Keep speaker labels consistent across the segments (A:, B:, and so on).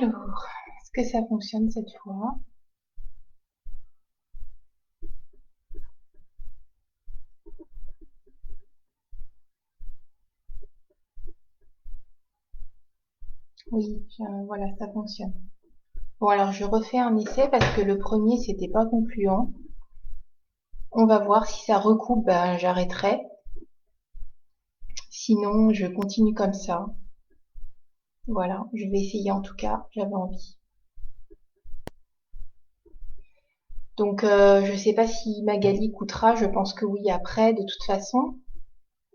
A: Alors, est-ce que ça fonctionne cette fois? Oui, voilà, ça fonctionne. Bon, alors je refais un essai parce que le premier, c'était pas concluant. On va voir si ça recoupe, ben, j'arrêterai. Sinon, je continue comme ça. Voilà, je vais essayer en tout cas, j'avais envie. Donc, je sais pas si Magali écoutera, je pense que oui après, de toute façon.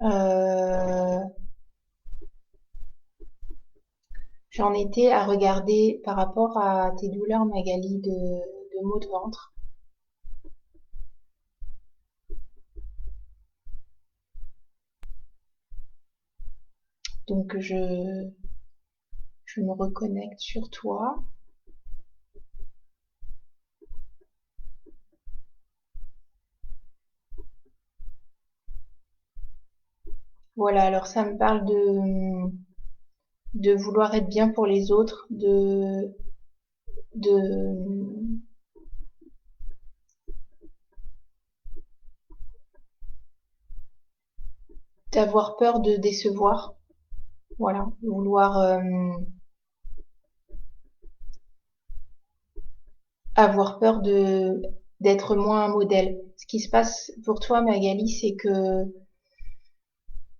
A: Euh, J'en étais à regarder par rapport à tes douleurs, Magali, de maux de ventre. Donc, je me reconnecte sur toi. Voilà, alors ça me parle de vouloir être bien pour les autres, de d'avoir peur de décevoir. Voilà, vouloir avoir peur de d'être moins un modèle. Ce qui se passe pour toi, Magali, c'est que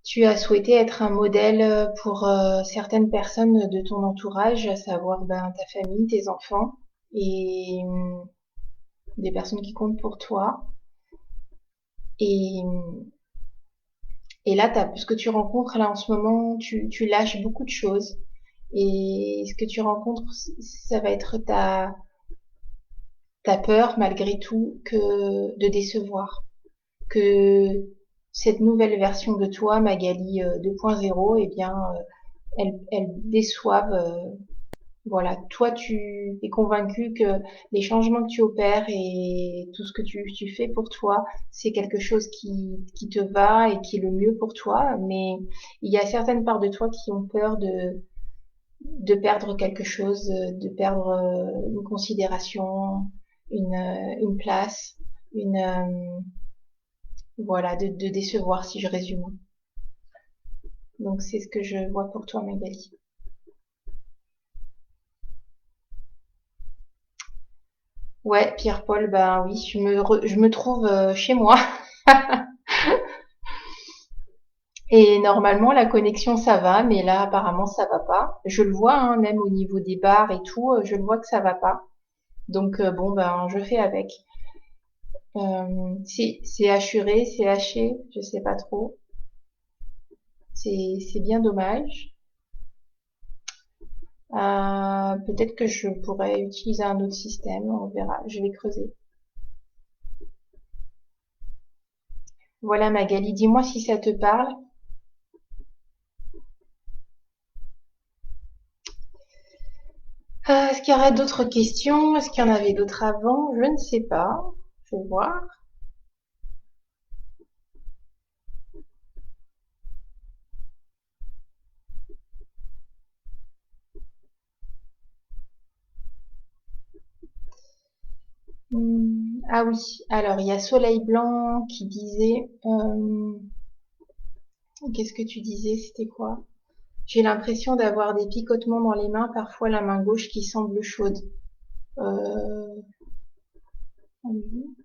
A: tu as souhaité être un modèle pour certaines personnes de ton entourage, à savoir ben, ta famille, tes enfants et des personnes qui comptent pour toi. Et, et là, ce que tu rencontres là en ce moment, tu lâches beaucoup de choses. Et ce que tu rencontres, ça va être ta peur malgré tout que de décevoir. Que cette nouvelle version de toi, Magali 2.0, eh bien, elle déçoive. Voilà, toi, tu es convaincu que les changements que tu opères et tout ce que tu fais pour toi, c'est quelque chose qui te va et qui est le mieux pour toi. Mais il y a certaines parts de toi qui ont peur de perdre quelque chose, de perdre une considération, une place, voilà, de décevoir si je résume. Donc c'est ce que je vois pour toi, Magali. Ouais, Pierre-Paul, ben oui, je me trouve chez moi. Et normalement, la connexion, ça va, mais là, apparemment, ça va pas. Je le vois, hein, même au niveau des bars et tout, je le vois que ça va pas. Donc, bon, ben, je fais avec. C'est hachuré, c'est haché, je sais pas trop. C'est bien dommage. Peut-être que je pourrais utiliser un autre système, on verra. Je vais creuser. Voilà, Magali, dis-moi si ça te parle. Est-ce qu'il y aurait d'autres questions? Est-ce qu'il y en avait d'autres avant? Je ne sais pas. Je vais voir. Ah oui, alors il y a Soleil Blanc qui disait, qu'est-ce que tu disais, c'était quoi? J'ai l'impression d'avoir des picotements dans les mains, parfois la main gauche qui semble chaude. Euh, oui.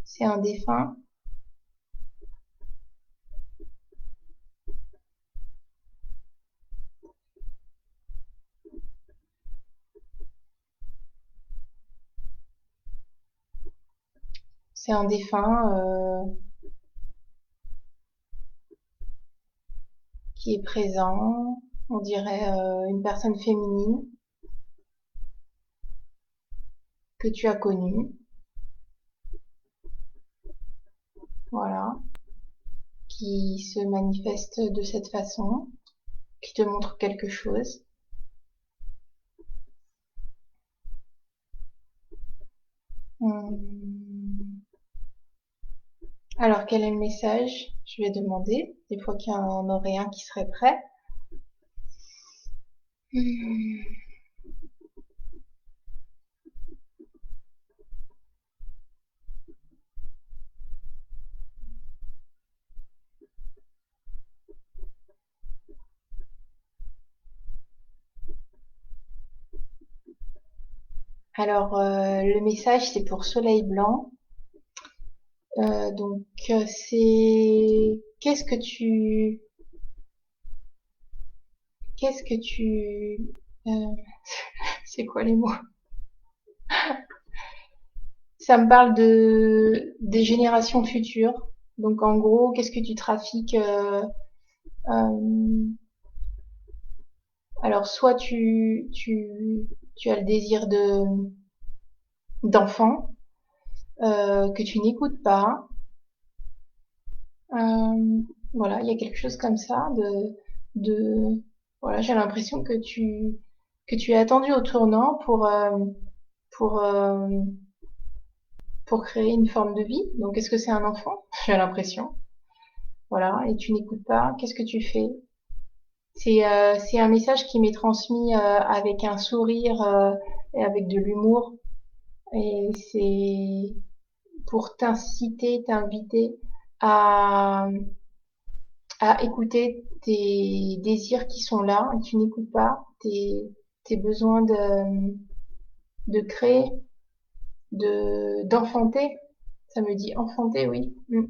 A: C'est un défunt. C'est un défunt qui est présent. On dirait une personne féminine que tu as connue. Voilà. Qui se manifeste de cette façon, qui te montre quelque chose. Hum. Alors, quel est le message? Je vais demander. Des fois qu'il y en aurait un qui serait prêt. Hmm. Alors, le message, c'est pour Soleil Blanc. Donc, c'est qu'est-ce que tu, euh, c'est quoi les mots? Ça me parle de des générations futures. Donc, en gros, qu'est-ce que tu trafiques euh, alors, soit tu as le désir de d'enfant que tu n'écoutes pas. Euh, voilà, il y a quelque chose comme ça de voilà, j'ai l'impression que tu es attendu au tournant pour euh, pour créer une forme de vie. Donc, est-ce que c'est un enfant? J'ai l'impression. Voilà, et tu n'écoutes pas. Qu'est-ce que tu fais? C'est un message qui m'est transmis avec un sourire et avec de l'humour. Et c'est pour t'inciter, t'inviter à, à écouter tes désirs qui sont là, et tu n'écoutes pas, tes besoins de créer, d'enfanter. Ça me dit enfanter, oui. Mm.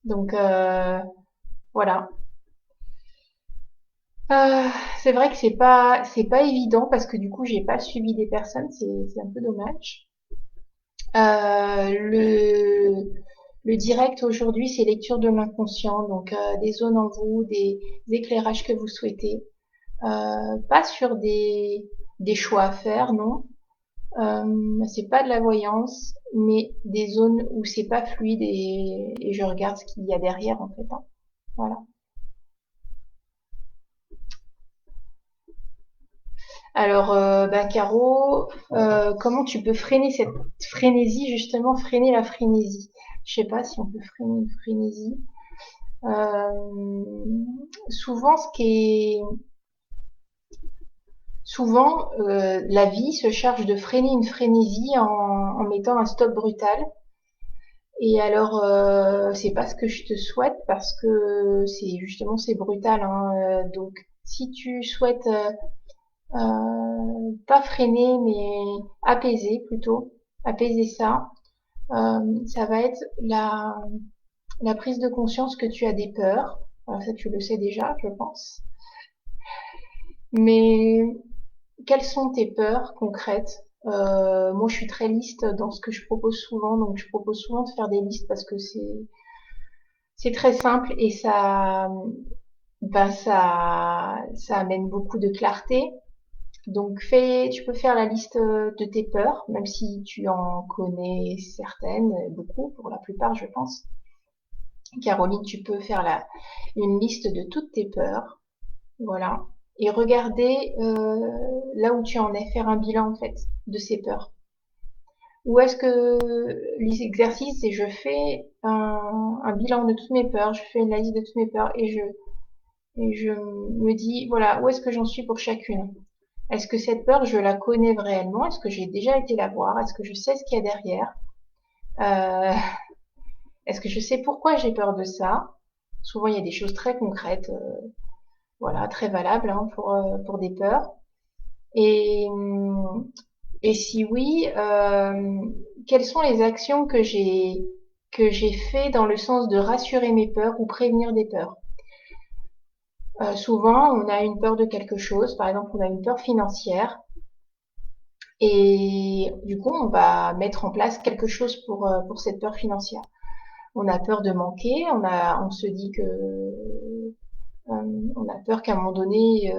A: Donc voilà. Euh, c'est vrai que c'est pas évident parce que du coup j'ai pas suivi des personnes, c'est un peu dommage. Le direct aujourd'hui, c'est lecture de l'inconscient, donc des zones en vous, des éclairages que vous souhaitez. Pas sur des choix à faire, non. C'est pas de la voyance, mais des zones où c'est pas fluide et je regarde ce qu'il y a derrière en fait, hein. Voilà. Alors, bah, Caro, comment tu peux freiner cette frénésie, justement, freiner la frénésie? Je sais pas si on peut freiner une frénésie. Souvent, souvent, la vie se charge de freiner une frénésie en mettant un stop brutal. Et alors, c'est pas ce que je te souhaite parce que c'est justement c'est brutal, hein. Donc, si tu souhaites pas freiner, mais apaiser plutôt, apaiser ça, ça va être la prise de conscience que tu as des peurs. Alors ça, tu le sais déjà, je pense. Mais quelles sont tes peurs concrètes? Moi, je suis très liste dans ce que je propose souvent, donc je propose souvent de faire des listes parce que c'est très simple et ça amène beaucoup de clarté. Donc tu peux faire la liste de tes peurs, même si tu en connais certaines, beaucoup pour la plupart, je pense. Caroline, tu peux faire une liste de toutes tes peurs, voilà, et regarder là où tu en es, faire un bilan en fait de ces peurs. Ou est-ce que l'exercice, c'est je fais un bilan de toutes mes peurs, je fais une liste de toutes mes peurs et je me dis voilà où est-ce que j'en suis pour chacune. Est-ce que cette peur, je la connais réellement? Est-ce que j'ai déjà été la voir? Est-ce que je sais ce qu'il y a derrière? euh, Est-ce que je sais pourquoi j'ai peur de ça? Souvent, il y a des choses très concrètes, voilà, très valables hein, pour des peurs. Et, et si oui, quelles sont les actions que j'ai fait dans le sens de rassurer mes peurs ou prévenir des peurs? Souvent, on a une peur de quelque chose. Par exemple, on a une peur financière. Et du coup, on va mettre en place quelque chose pour cette peur financière. On a peur de manquer, on se dit que on a peur qu'à un moment donné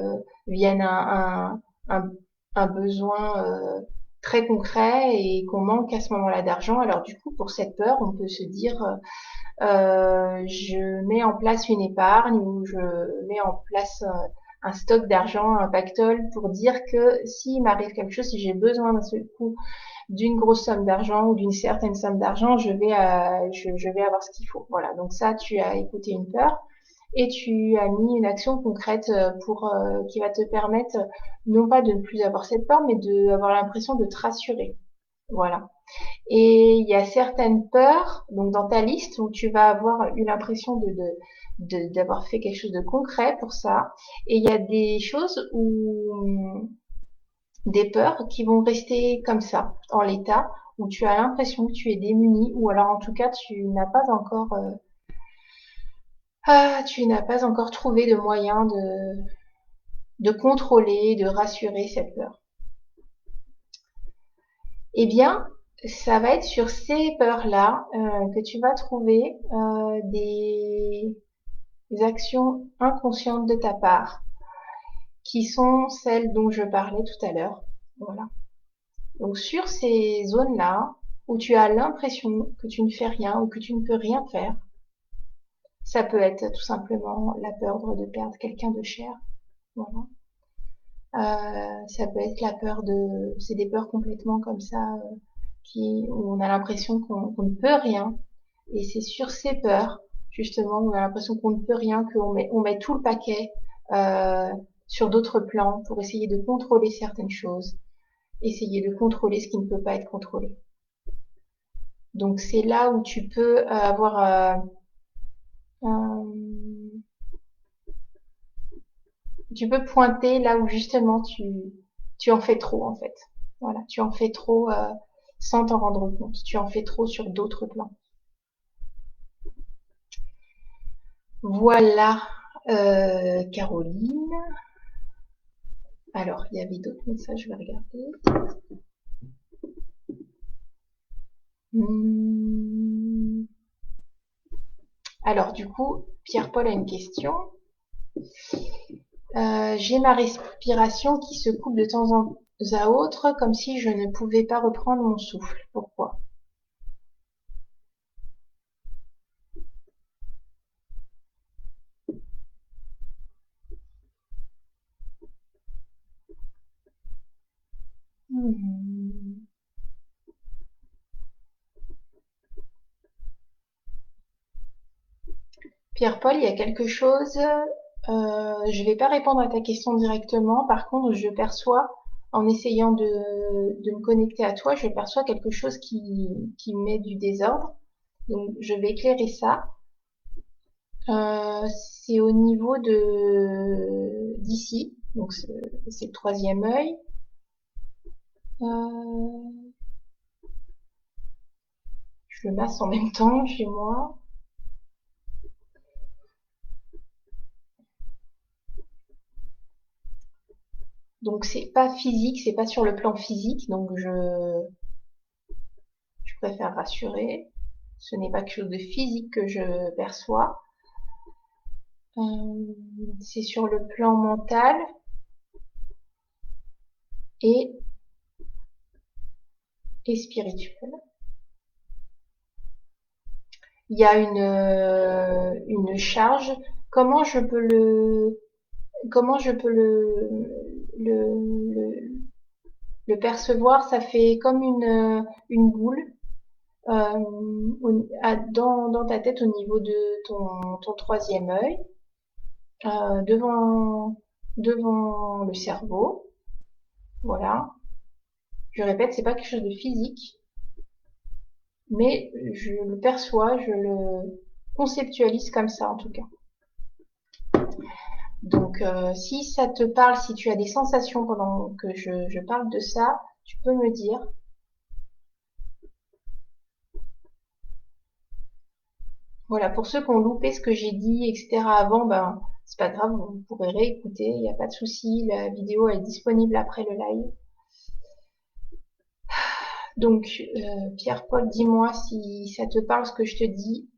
A: vienne un, un besoin très concret et qu'on manque à ce moment-là d'argent. Alors du coup, pour cette peur, on peut se dire je mets en place une épargne ou je mets en place un stock d'argent, un pactole pour dire que s'il m'arrive quelque chose, si j'ai besoin d'un seul coup d'une grosse somme d'argent ou d'une certaine somme d'argent, je vais avoir ce qu'il faut. Voilà. Donc ça, tu as écouté une peur et tu as mis une action concrète pour qui va te permettre non pas de ne plus avoir cette peur, mais de avoir l'impression de te rassurer. Voilà. Et il y a certaines peurs, donc dans ta liste, où tu vas avoir eu l'impression d'avoir fait quelque chose de concret pour ça. Et il y a des choses où des peurs qui vont rester comme ça, en l'état, où tu as l'impression que tu es démuni, ou alors en tout cas tu n'as pas encore trouvé de moyen de contrôler, de rassurer cette peur. Eh bien, ça va être sur ces peurs-là que tu vas trouver des actions inconscientes de ta part, qui sont celles dont je parlais tout à l'heure. Voilà. Donc sur ces zones-là, où tu as l'impression que tu ne fais rien ou que tu ne peux rien faire, ça peut être tout simplement la peur de perdre quelqu'un de cher. Voilà. Ça peut être la peur c'est des peurs complètement comme ça, où on a l'impression qu'on ne peut rien. Et c'est sur ces peurs, justement, où on a l'impression qu'on ne peut rien, on met tout le paquet euh, sur d'autres plans pour essayer de contrôler certaines choses, essayer de contrôler ce qui ne peut pas être contrôlé. Donc c'est là où tu peux avoir tu peux pointer là où justement tu en fais trop en fait. Voilà, tu en fais trop sans t'en rendre compte. Tu en fais trop sur d'autres plans. Voilà, Caroline. Alors, il y avait d'autres messages, je vais regarder. Hmm. Alors, du coup, Pierre-Paul a une question. J'ai ma respiration qui se coupe de temps à autre, comme si je ne pouvais pas reprendre mon souffle. Pourquoi? Hmm. Pierre-Paul, il y a quelque chose. Je ne vais pas répondre à ta question directement. Par contre, je perçois, en essayant de me connecter à toi, je perçois quelque chose qui met du désordre. Donc, je vais éclairer ça. C'est au niveau de d'ici. Donc, c'est le troisième œil. Euh, je le masse en même temps chez moi. Donc, c'est pas physique, c'est pas sur le plan physique. Donc, je préfère rassurer. Ce n'est pas quelque chose de physique que je perçois. C'est sur le plan mental et, et spirituel. Il y a une charge. Comment je peux comment je peux le, le percevoir? Ça fait comme une boule dans ta tête au niveau de ton troisième œil, devant le cerveau. Voilà. Je répète, c'est pas quelque chose de physique, mais je le perçois, je le conceptualise comme ça en tout cas. Donc si ça te parle, si tu as des sensations pendant que je parle de ça, tu peux me dire. Voilà, pour ceux qui ont loupé ce que j'ai dit, etc. avant, ben c'est pas grave, vous pourrez réécouter, il n'y a pas de souci, la vidéo est disponible après le live. Donc Pierre-Paul, dis-moi si ça te parle ce que je te dis,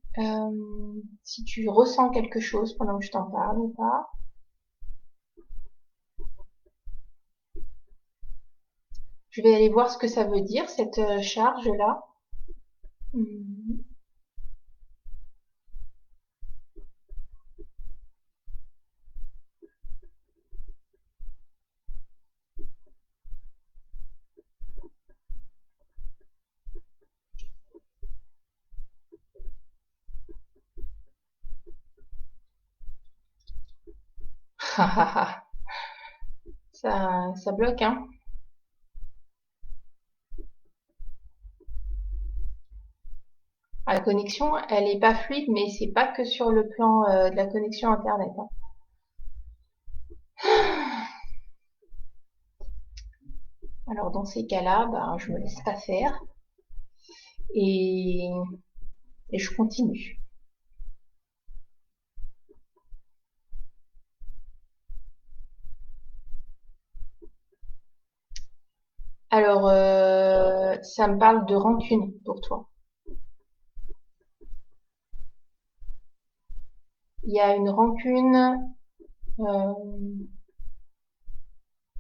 A: si tu ressens quelque chose pendant que je t'en parle ou pas. Je vais aller voir ce que ça veut dire, cette charge-là. Mhm. Ça bloque, hein. La connexion, elle est pas fluide, mais c'est pas que sur le plan de la connexion Internet, hein. Alors dans ces cas-là, ben, je me laisse pas faire et, et je continue. Alors, ça me parle de rancune pour toi. Il y a une rancune, euh,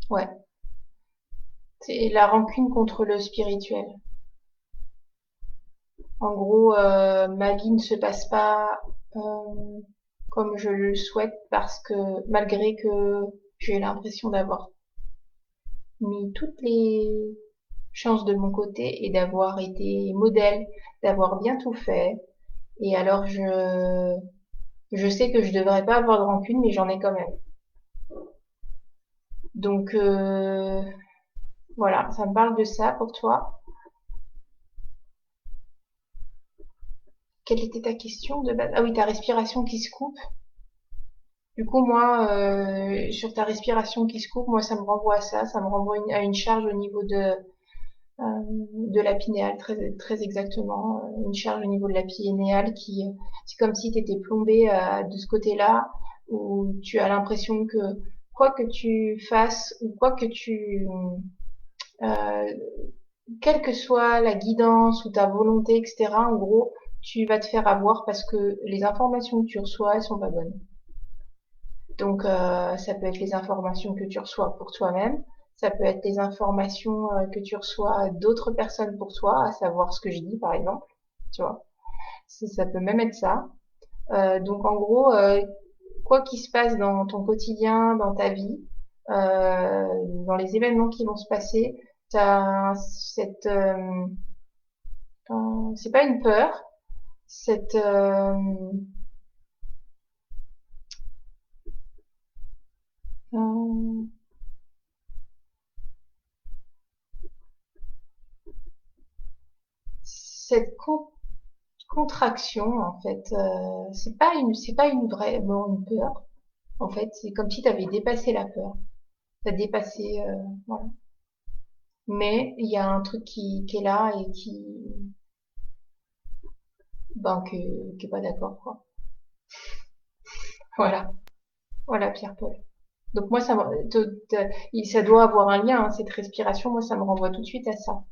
A: ouais, c'est la rancune contre le spirituel. En gros, ma vie ne se passe pas comme je le souhaite parce que malgré que j'ai l'impression d'avoir mis toutes les chances de mon côté et d'avoir été modèle, d'avoir bien tout fait. Et alors je sais que je devrais pas avoir de rancune, mais j'en ai quand même. Donc voilà, ça me parle de ça pour toi. Quelle était ta question de base? Ah oui, ta respiration qui se coupe. Du coup, moi, sur ta respiration qui se coupe, moi, ça me renvoie à ça. Ça me renvoie à une charge au niveau de la pinéale, très exactement. Une charge au niveau de la pinéale qui, c'est comme si tu étais plombé de ce côté-là, où tu as l'impression que quoi que tu fasses ou quoi que tu, euh, quelle que soit la guidance ou ta volonté, etc., en gros, tu vas te faire avoir parce que les informations que tu reçois, elles sont pas bonnes. Donc, ça peut être les informations que tu reçois pour toi-même, ça peut être les informations que tu reçois d'autres personnes pour toi, à savoir ce que je dis, par exemple, tu vois. Ça peut même être ça. Donc, en gros, quoi qu'il se passe dans ton quotidien, dans ta vie, dans les événements qui vont se passer, t'as cette, c'est pas une peur, cette, euh, cette contraction en fait. C'est pas une vraie bon, une peur. En fait, c'est comme si tu avais dépassé la peur. T'as dépassé, voilà. Mais il y a un truc qui est là et qui est pas d'accord quoi. Voilà, voilà Pierre-Paul. Donc moi ça doit avoir un lien, hein, cette respiration. Moi ça me renvoie tout de suite à ça.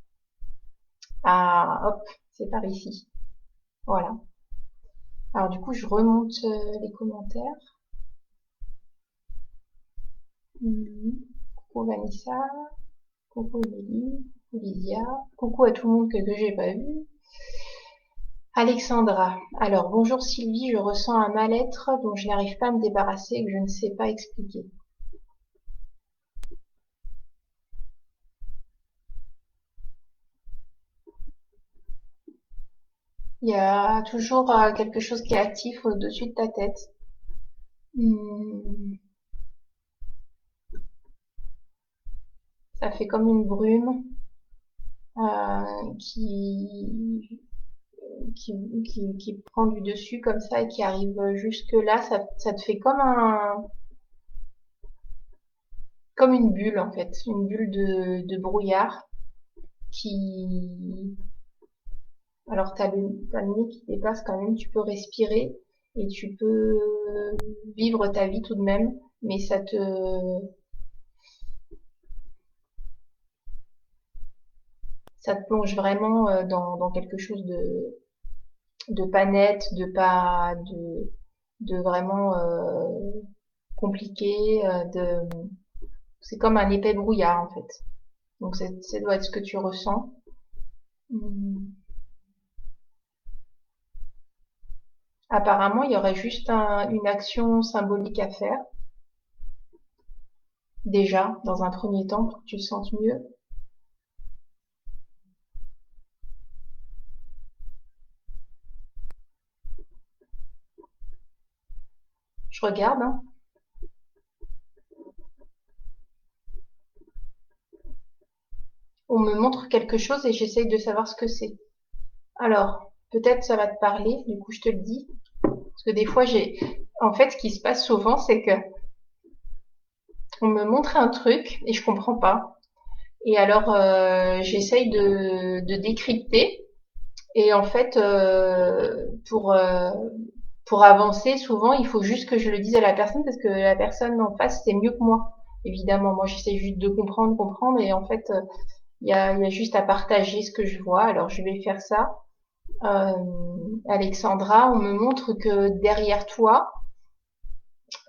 A: Ah hop, c'est par ici. Voilà. Alors du coup je remonte les commentaires. Mhm. Coucou Vanessa. Coucou Lily, coucou Lydia, coucou à tout le monde que j'ai pas vu. Alexandra. Alors, bonjour Sylvie, je ressens un mal-être dont je n'arrive pas à me débarrasser et que je ne sais pas expliquer. Il y a toujours quelque chose qui est actif au-dessus de ta tête. Hmm, ça fait comme une brume qui prend du dessus comme ça et qui arrive jusque là. Ça te fait comme une bulle en fait, une bulle de brouillard qui, alors t'as le nez qui dépasse quand même, tu peux respirer et tu peux vivre ta vie tout de même, mais ça te plonge vraiment dans quelque chose de pas net, de vraiment compliqué, c'est comme un épais brouillard en fait. Donc ça doit être ce que tu ressens. Hum. Apparemment, il y aurait juste une action symbolique à faire, déjà, dans un premier temps, pour que tu te sentes mieux. Je regarde, hein. on me montre quelque chose et j'essaye de savoir ce que c'est. Alors, peut-être ça va te parler, du coup je te le dis. Parce que des fois en fait, ce qui se passe souvent, c'est que on me montre un truc et je comprends pas. Et alors, j'essaye de décrypter. Et en fait, pour avancer, souvent, il faut juste que je le dise à la personne parce que la personne en face, c'est mieux que moi. Évidemment, moi, j'essaie juste de comprendre. Et en fait, il y a juste à partager ce que je vois. Alors, je vais faire ça. Euh, Alexandra, on me montre que derrière toi,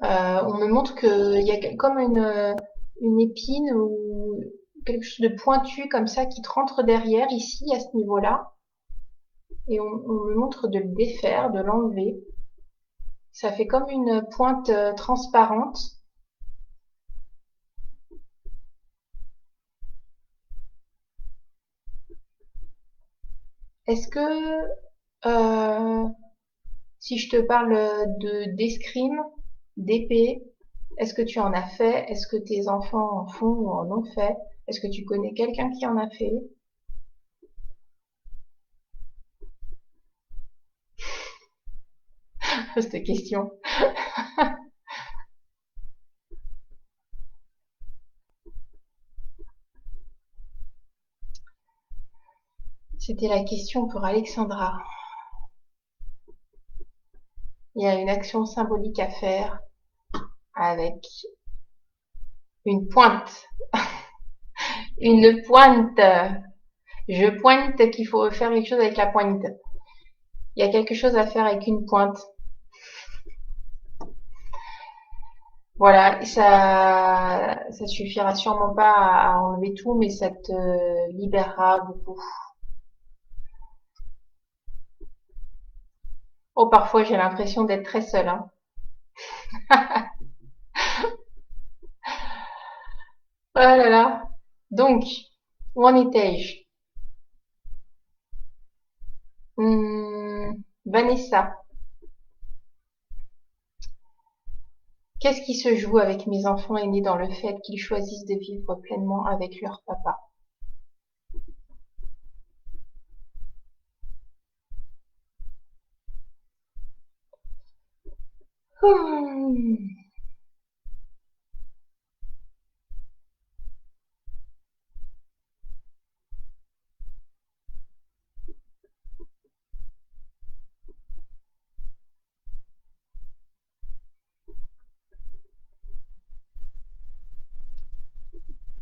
A: on me montre qu'il y a comme une épine ou quelque chose de pointu comme ça qui te rentre derrière, ici, à ce niveau-là. Et on me montre de le défaire, de l'enlever. Ça fait comme une pointe transparente. Est-ce que euh, si je te parle d'escrime, d'épée, est-ce que tu en as fait? Est-ce que tes enfants en font ou en ont fait? Est-ce que tu connais quelqu'un qui en a fait? Cette question. C'était la question pour Alexandra. Il y a une action symbolique à faire avec une pointe. Une pointe. Je pointe qu'il faut faire quelque chose avec la pointe. Il y a quelque chose à faire avec une pointe. Voilà, ça suffira sûrement pas à enlever tout, mais ça te libérera beaucoup. Oh, parfois j'ai l'impression d'être très seule, hein. Oh là là. Donc, où en étais-je? Vanessa, qu'est-ce qui se joue avec mes enfants aînés dans le fait qu'ils choisissent de vivre pleinement avec leur papa? Hmm.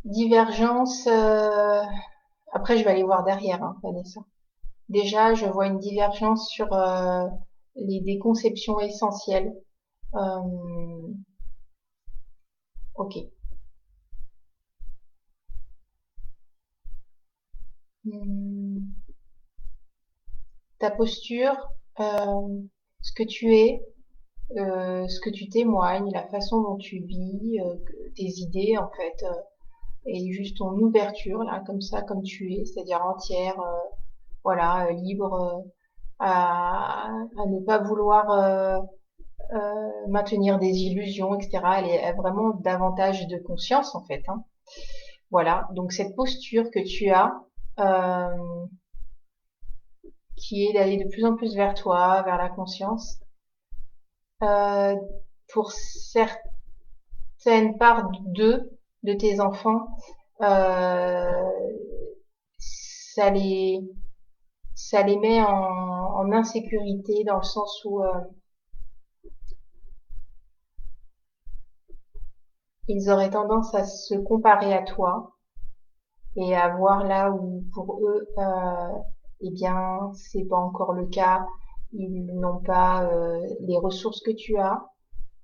A: Divergence. Après, je vais aller voir derrière, hein, Vanessa. Déjà, je vois une divergence sur des conceptions essentielles. Euh, ok. Hmm. Ta posture, ce que tu es, ce que tu témoignes, la façon dont tu vis, tes idées en fait, et juste ton ouverture là, comme ça, comme tu es, c'est-à-dire entière, voilà, libre, à ne pas vouloir maintenir des illusions, etc. Elle est vraiment davantage de conscience en fait, hein. Voilà, donc cette posture que tu as, euh, qui est d'aller de plus en plus vers toi, vers la conscience, euh, pour certaines parts de tes enfants, euh, ça les, ça les met en insécurité dans le sens où ils auraient tendance à se comparer à toi et à voir là où pour eux, eh bien, c'est pas encore le cas. Ils n'ont pas les ressources que tu as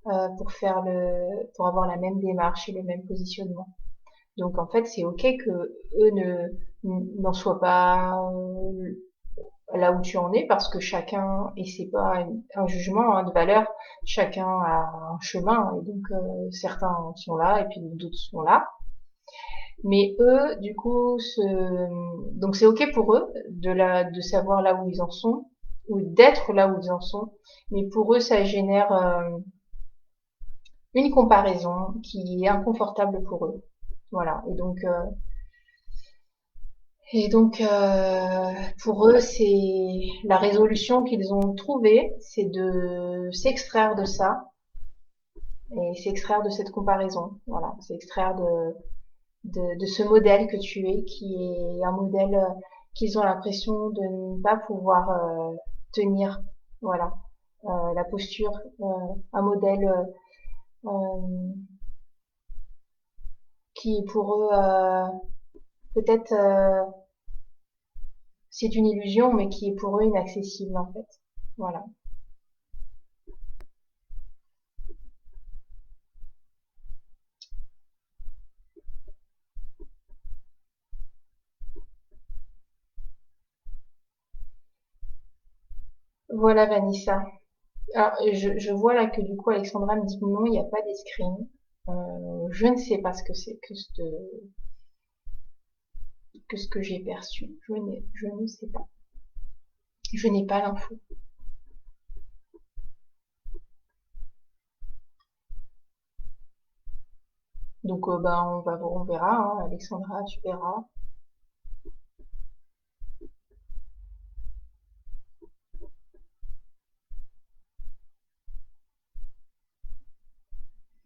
A: pour avoir la même démarche et le même positionnement. Donc en fait, c'est ok que eux n'en soient pas là où tu en es parce que chacun, et c'est pas un jugement hein, de valeur, chacun a un chemin et donc certains sont là et puis d'autres sont là. Mais eux, du coup, donc c'est ok pour eux de savoir là où ils en sont ou d'être là où ils en sont, mais pour eux, ça génère une comparaison qui est inconfortable pour eux. Voilà. Et donc Et donc, pour eux, c'est la résolution qu'ils ont trouvée, c'est de s'extraire de ça et s'extraire de cette comparaison. Voilà, s'extraire de ce modèle que tu es, qui est un modèle qu'ils ont l'impression de ne pas pouvoir tenir. Voilà, la posture, un modèle qui est pour eux peut-être c'est une illusion, mais qui est pour eux inaccessible en fait. Voilà. Voilà Vanessa. Alors, je vois là que du coup Alexandra me dit que non, il n'y a pas d'escrime. Je ne sais pas ce que c'est que ce que j'ai perçu. Je ne sais pas. Je n'ai pas l'info. Donc ben on verra, hein. Alexandra, tu verras.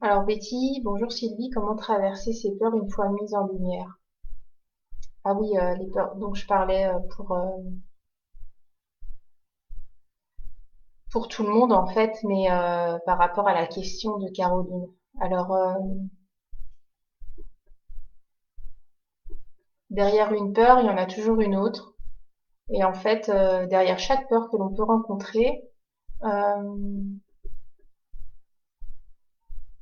A: Alors Betty, bonjour Sylvie, comment traverser ces peurs une fois mises en lumière? Ah oui, les peurs dont je parlais pour tout le monde en fait, mais par rapport à la question de Caroline. Alors derrière une peur, il y en a toujours une autre. Et en fait, derrière chaque peur que l'on peut rencontrer, euh,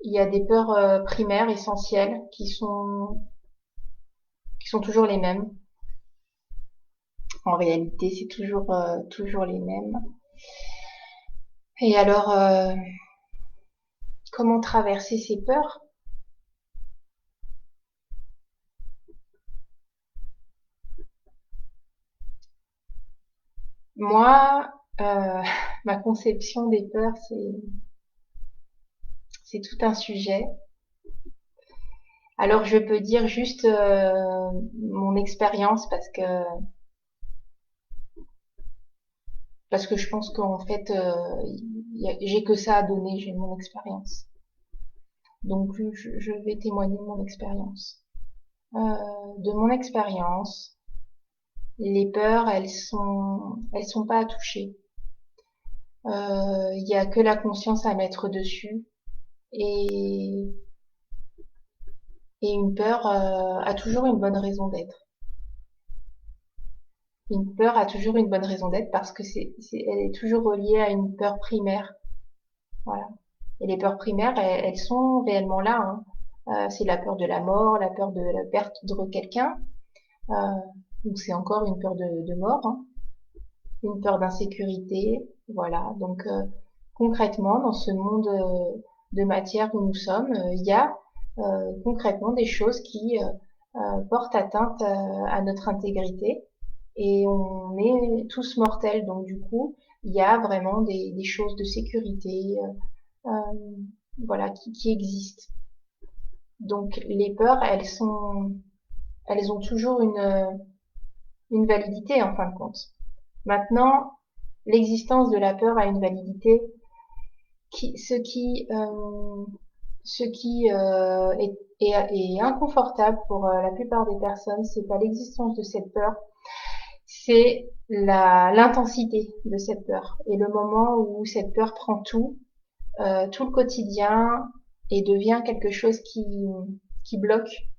A: il y a des peurs primaires, essentielles, qui sont toujours les mêmes. En réalité, c'est toujours les mêmes. Et alors, comment traverser ces peurs? Moi, euh, ma conception des peurs, c'est tout un sujet. Alors, je peux dire juste mon expérience parce que je pense qu'en fait, j'ai que ça à donner, j'ai mon expérience. Donc, je vais témoigner de mon expérience. De mon expérience, les peurs, elles sont pas à toucher. Il y a que la conscience à mettre dessus et, et une peur a toujours une bonne raison d'être. Une peur a toujours une bonne raison d'être parce que elle est toujours reliée à une peur primaire. Voilà. Et les peurs primaires, elles sont réellement là, hein. C'est la peur de la mort, la peur de la perte de quelqu'un. Euh, donc c'est encore une peur de mort, hein. Une peur d'insécurité. Voilà. Donc concrètement, dans ce monde de matière où nous sommes, il y a concrètement des choses qui portent atteinte à notre intégrité et on est tous mortels. Donc du coup, il y a vraiment des choses de sécurité, voilà, qui existent. Donc les peurs, elles ont toujours une validité en fin de compte. Maintenant, l'existence de la peur a une validité qui, ce qui est inconfortable pour la plupart des personnes, c'est pas l'existence de cette peur, c'est l'intensité de cette peur et le moment où cette peur prend tout le quotidien et devient quelque chose qui bloque.